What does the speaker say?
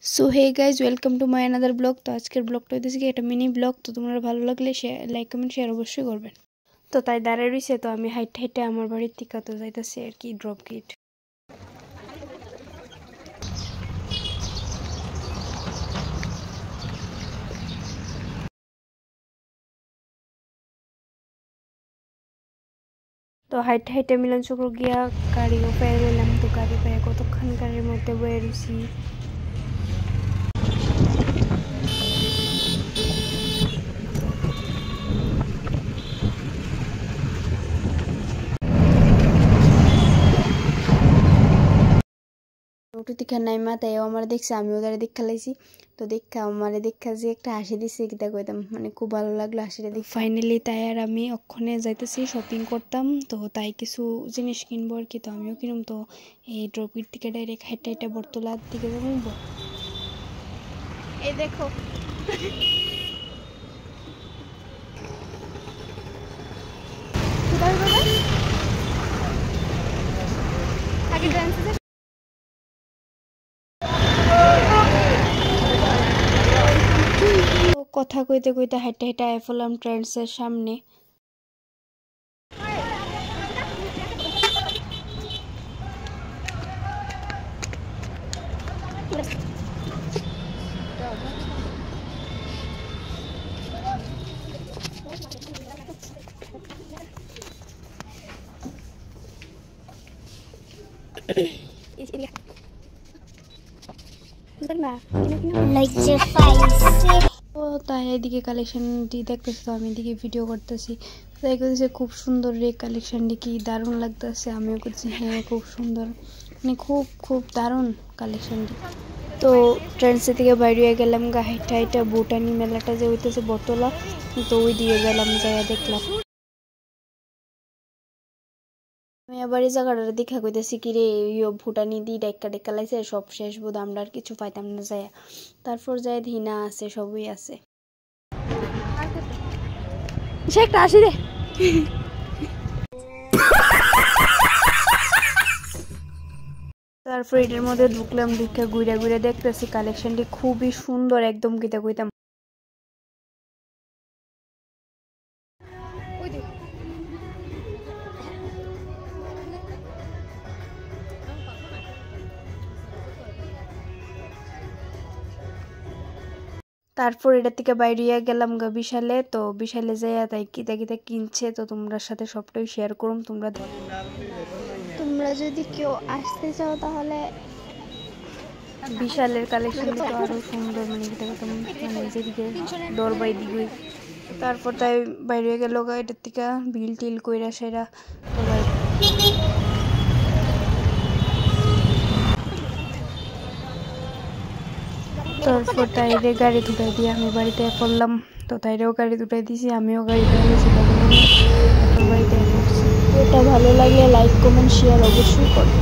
So hey guys welcome to my another vlog. তো আজকের ব্লগটা হইতেছে কি একটা মিনি ব্লগ। তো তোমরা ভালো লাগলে লাইক কমেন্ট শেয়ার অবশ্যই করবেন। তো তাই দাঁড়ায় রয়েছে, তো আমি হাইটে হাইটে আমার বাড়ির থেকে তো যাইতেছি আর কি ড্রপ গেট। তো হাইটে হাইটে মিলন চক্র গিয়া গাড়িও পেয়ে গেলাম। তো গাড়ি পেয়ে কতক্ষণ গাড়ির মধ্যে বয়ে রয়েছি। ওটু থেকে নাইমা তাই আমার দেখছে, আমি ওদের দেখা লাইছি। তো দেখা আমার দেখা যে একটা হাসি দিচ্ছে, কিতা কইতাম, মানে খুব ভালো লাগলো হাসিটা দেখে। ফাইনালি তাই আর আমি ওখানে যাইতেছি শপিং করতাম। তো তাই কিছু জিনিস কিনবো আর কি। তো আমিও কিনুম। তো এই ড্রপির থেকে ডাইরেক্ট হাইটে হাইটে বটতলার দিকে যাবো। এই দেখো কথা কইতে কইতে হাইটে হাইটে আয় পড়লাম ট্রেন্ডসের সামনে। তাই এদিকে কালেকশনটি দেখতেছি, তো আমি এদিকে ভিডিও করতেছি। তাই করতেছে খুব সুন্দর রে কালেকশনটি, কি দারুণ লাগতেছে। আমিও করছি হ্যাঁ খুব সুন্দর, মানে খুব খুব দারুণ কালেকশনটি। তো ট্রেন্ডসের থেকে বাইরে গেলাম গা হাইটা হাইটা ভুটানি মেলাটা যে হইতেছে বটতলা, তো ওই দিয়ে গেলাম, যাইয়া দেখলাম। আমি আবার এই জায়গাটা দেখা কইতেছি কি রে ভুটানি দি ডাইকা ডাইকা লাইছে, সব শেষ বোধ, আমরা আর কিছু পাইতাম না যায়। তারপর যায় ধিনা আছে, সবই আছে। সে একটা আসি রে। তারপর এটার মধ্যে ঢুকলাম, ঢুকে ঘুরে ঘুরে দেখতেছি কালেকশনটি খুবই সুন্দর একদম, কিতা কইতাম। তারপর এটা থেকে বাইরে গেলাম গা বিশালে। তো বিশালে যাইয়া তাই কিতা কিতা কিনছে, তো তোমরা সাথে সবটাই শেয়ার করুম। তোমরা যদি কেউ আসতে চাও তাহলে বিশালের কালেকশন তো আরো সুন্দর, মানে কিতা কত, মানে যেদিকে দরবাই দিকে। তারপর তাই বাইরে গেল গা এটার থেকে বিল টিল কইরা সেরা। তারপর তাইরে গাড়ি ধুটাই দিয়ে আমি বাড়িতে পড়লাম। তো তাইরেও গাড়ি ধুটাই দিয়েছি, আমিও গাড়ি ধুয়ে গেছি বাড়িতে পড়ছি। এটা ভালো লাগলে লাইক কমেন্ট শেয়ার অবশ্যই করো।